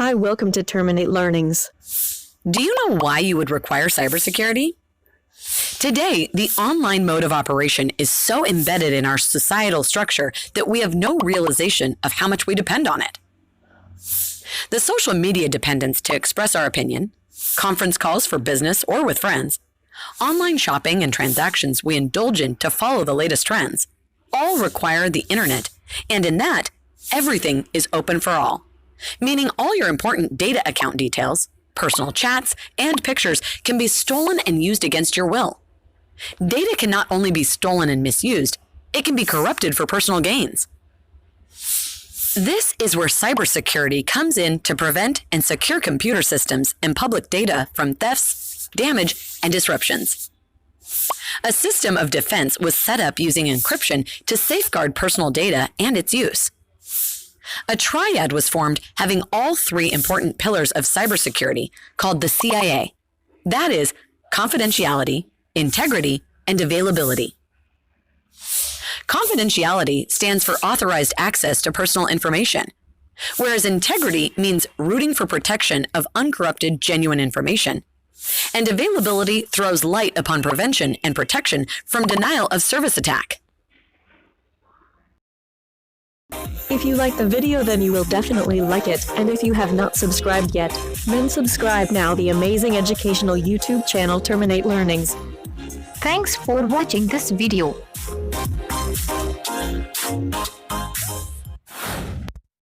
Hi, welcome to Terminate Learnings. Do you know why you would require cybersecurity? Today, the online mode of operation is so embedded in our societal structure that we have no realization of how much we depend on it. The social media dependence to express our opinion, conference calls for business or with friends, online shopping and transactions we indulge in to follow the latest trends, all require the internet, and in that, everything is open for all, meaning all your important data account details, personal chats, and pictures can be stolen and used against your will. Data can not only be stolen and misused, it can be corrupted for personal gains. This is where cybersecurity comes in to prevent and secure computer systems and public data from thefts, damage, and disruptions. A system of defense was set up using encryption to safeguard personal data and its use. A triad was formed having all three important pillars of cybersecurity called the CIA. That is, confidentiality, integrity, and availability. Confidentiality stands for authorized access to personal information, whereas integrity means rooting for protection of uncorrupted, genuine information. And availability throws light upon prevention and protection from denial of service attack. If you like the video, then you will definitely like it. And if you have not subscribed yet, then subscribe now, the amazing educational YouTube channel Terminate Learnings. Thanks for watching this video.